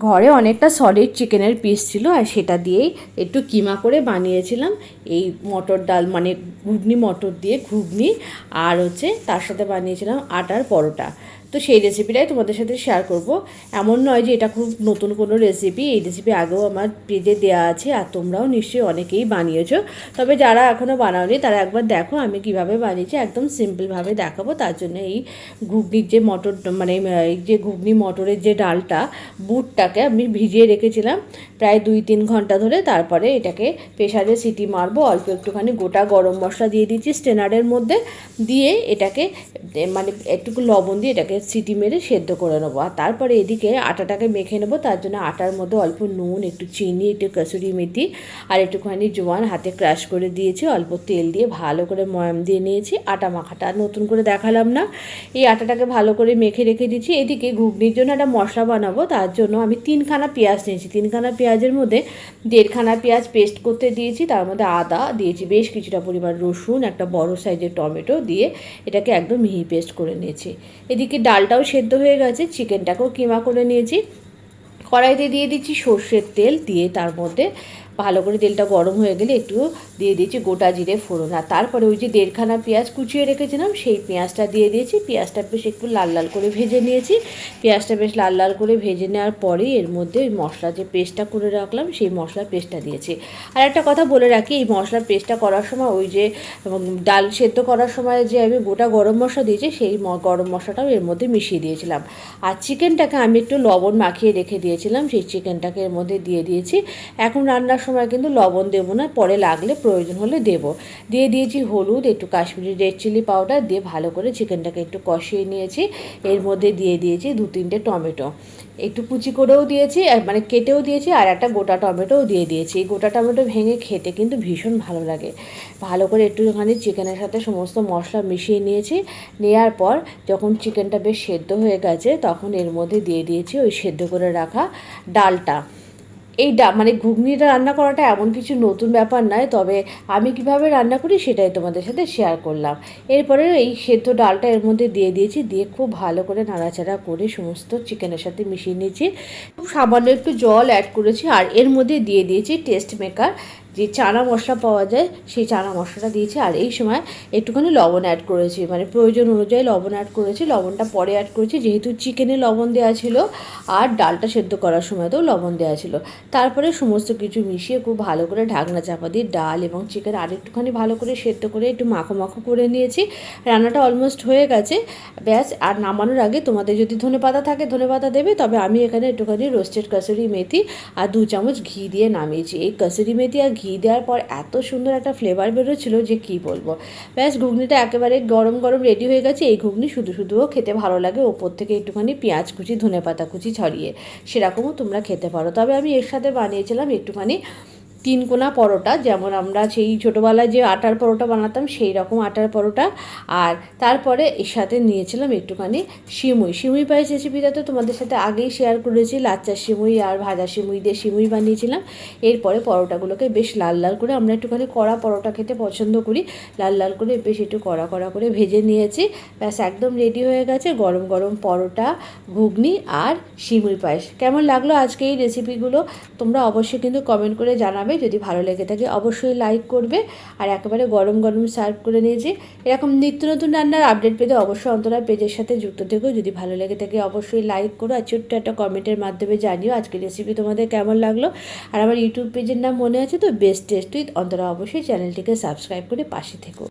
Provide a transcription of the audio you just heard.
ঘরে অনেকটা সলিড চিকেনের পিস ছিল, আর সেটা দিয়েই একটু কিমা করে বানিয়েছিলাম এই মটর ডাল, মানে ঘুগনি মটর দিয়ে ঘুগনি, আর হচ্ছে তার সাথে বানিয়েছিলাম আটার পরোটা। তো সেই রেসিপিটাই তোমাদের সাথে শেয়ার করব। এমন নয় যে এটা খুব নতুন কোনো রেসিপি, এই রেসিপি আগেও আমার পেজে দেওয়া আছে, আর তোমরাও নিশ্চয়ই অনেকেই বানিয়েছো। তবে যারা এখনও বানাওনি তারা একবার দেখো আমি কিভাবে বানিয়েছি, একদম সিম্পলভাবে দেখাবো। তার জন্য এই ঘুগনির যে মটর, মানে এই যে ঘুগনি মটরের যে ডালটা, বুটটাকে আমি ভিজিয়ে রেখেছিলাম প্রায় 2-3 ঘন্টা ধরে। তারপরে এটাকে প্রেসারে সিটি মারবো, অল্প একটুখানি গোটা গরম মশলা দিয়ে দিচ্ছি স্ট্রেনারের মধ্যে, দিয়ে এটাকে মানে একটু লবণ দিয়ে এটাকে সিটি মেরে সেদ্ধ করে নেবো। আর তারপরে এদিকে আটাটাকে মেখে নেবো। তার জন্য আটার মধ্যে অল্প নুন, একটু চিনি, একটু কসুরি মেথি আর একটুখানি জোয়ান হাতে ক্রাশ করে দিয়েছি, অল্প তেল দিয়ে ভালো করে ময়াম দিয়ে নিয়েছি। আটা মাখাটা নতুন করে দেখালাম না। এই আটাটাকে ভালো করে মেখে রেখে দিচ্ছি। এদিকে ঘুগনির জন্য একটা মশলা বানাবো, তার জন্য আমি 3খানা পেঁয়াজ নিয়েছি। 3খানা পেঁয়াজের মধ্যে 1.5খানা পেঁয়াজ পেস্ট করতে দিয়েছি, তার মধ্যে আদা দিয়েছি, বেশ কিছুটা পরিমাণ রসুন, একটা বড় সাইজের টমেটো দিয়ে এটাকে একদম মিহি পেস্ট করে নিয়েছি। এদিকে ডালটাও সেদ্ধ হয়ে গেছে, চিকেনটাকেও কিমা করে নিয়েছি। কড়াইতে দিয়ে দিচ্ছি সর্ষের তেল, দিয়ে তার মধ্যে ভালো করে তেলটা গরম হয়ে গেলে একটু দিয়ে দিয়েছি গোটা জিরে ফোড়ন, আর তারপরে ওই যে 1.5খানা পেঁয়াজ কুচিয়ে রেখেছিলাম সেই পেঁয়াজটা দিয়ে দিয়েছি। পেঁয়াজটা বেশ একটু লাল লাল করে ভেজে নিয়েছি। পেঁয়াজটা বেশ লাল লাল করে ভেজে নেওয়ার পরেই এর মধ্যে ওই মশলা যে পেস্টটা করে রাখলাম সেই মশলার পেস্টটা দিয়েছি। আর একটা কথা বলে রাখি, এই মশলার পেস্টটা করার সময় ওই যে ডাল সেদ্ধ করার সময় যে আমি গোটা গরম মশলা দিয়েছি সেই গরম মশলাটাও এর মধ্যে মিশিয়ে দিয়েছিলাম। আর চিকেনটাকে আমি একটু লবণ মাখিয়ে রেখে দিয়েছিলাম, সেই চিকেনটাকে এর মধ্যে দিয়ে দিয়েছি। এখন রান্নার সময় কিন্তু লবণ দেবো না, পরে লাগলে প্রয়োজন হলে দেবো। দিয়ে দিয়েছি হলুদ, একটু কাশ্মীরি রেড চিলি পাউডার দিয়ে ভালো করে চিকেনটাকে একটু কষিয়ে নিয়েছি। এর মধ্যে দিয়ে দিয়েছি 2-3টে টমেটো, একটু কুচি করেও দিয়েছি, মানে কেটেও দিয়েছি, আর একটা গোটা টমেটোও দিয়ে দিয়েছি। এই গোটা টমেটো ভেঙে খেতে কিন্তু ভীষণ ভালো লাগে। ভালো করে একটুখানি চিকেনের সাথে সমস্ত মশলা মিশিয়ে নিয়েছি। নেওয়ার পর যখন চিকেনটা বেশ সেদ্ধ হয়ে গেছে তখন এর মধ্যে দিয়ে দিয়েছি ওই সেদ্ধ করে রাখা ডালটা। এই মানে ঘুগনিটা রান্না করাটা এমন কিছু নতুন ব্যাপার নয়, তবে আমি কিভাবে রান্না করি সেটাই তোমাদের সাথে শেয়ার করলাম। এরপরে এই সেদ্ধ ডালটা এর মধ্যে দিয়ে দিয়েছি, দিয়ে খুব ভালো করে নাড়াচাড়া করে সমস্ত চিকেনের সাথে মিশিয়ে নিয়েছি। খুব সামান্য একটু জল অ্যাড করেছি, আর এর মধ্যে দিয়ে দিয়েছি টেস্ট মেকার, যে চানা মশলা পাওয়া যায় সেই চানা মশলাটা দিয়েছি। আর এই সময় একটুখানি লবণ অ্যাড করেছি, মানে প্রয়োজন অনুযায়ী লবণ অ্যাড করেছি। লবণটা পরে অ্যাড করেছি যেহেতু চিকেনে লবণ দেওয়া ছিল, আর ডালটা সেদ্ধ করার সময়তেও লবণ দেওয়া ছিল। তারপরে সমস্ত কিছু মিশিয়ে খুব ভালো করে ঢাকনা চাপা দিয়ে ডাল এবং চিকেন আর একটুখানি ভালো করে সেদ্ধ করে একটু মাখো মাখো করে নিয়েছি। রান্নাটা অলমোস্ট হয়ে গেছে, ব্যাস। আর নামানোর আগে তোমাদের যদি ধনেপাতা থাকে ধনেপাতা দেবে, তবে আমি এখানে একটুখানি রোস্টেড কসুরি মেথি আর 2 চামচ ঘি দিয়ে নামিয়েছি। এই কসুরি মেথি আর ঘি দেওয়ার পর এত সুন্দর একটা ফ্লেভার বেরোচ্ছিল যে কী বলবো। ব্যাস, ঘুগনিটা একেবারে গরম গরম রেডি হয়ে গেছে। এই ঘুগনি শুধু শুধুও খেতে ভালো লাগে, ওপর থেকে একটুখানি পেঁয়াজ কুচি ধনেপাতা কুচি ছড়িয়ে, সেরকমও তোমরা খেতে পারো। তবে আমি এর সাথে বানিয়েছিলাম একটুখানি 3 কোনা পরোটা, যেমন আমরা সেই ছোটোবেলায় যে আটার পরোটা বানাতাম সেই রকম আটার পরোটা। আর তারপরে এর সাথে নিয়েছিলাম একটুখানি সিমুই পায়েস। রেসিপিটা তো তোমাদের সাথে আগেই শেয়ার করেছি, লাচ্চার সিমুই আর ভাজা সিমুই দিয়ে সিমুই বানিয়েছিলাম। এরপরে পরোটাগুলোকে বেশ লাল লাল করে, আমরা একটুখানি কড়া পরোটা খেতে পছন্দ করি, লাল লাল করে বেশ একটু কড়া কড়া করে ভেজে নিয়েছি। ব্যাস, একদম রেডি হয়ে গেছে গরম গরম পরোটা, ঘুগনি আর সিমুই পায়েস। কেমন লাগলো আজকে এই রেসিপিগুলো তোমরা অবশ্যই কিন্তু কমেন্ট করে জানাবে। যদি ভালো লেগে থাকে অবশ্যই লাইক করবে। আর একেবারে গরম গরম সার্ভ করে নিয়েছি। এরকম নিত্য নতুন রান্নার আপডেট পেতে অবশ্যই অন্তরা পেজের সাথে যুক্ত থেকো। যদি ভালো লেগে থাকে অবশ্যই লাইক করো, আর ছোট্ট একটা কমেন্টের মাধ্যমে জানিও আজকের রেসিপি তোমাদের কেমন লাগলো। আর আমার ইউটিউব পেজের নাম মনে আছে তো, বেস্ট টেস্ট উইথ অন্তরা, অবশ্যই চ্যানেলটিকে সাবস্ক্রাইব করে পাশে থেকো।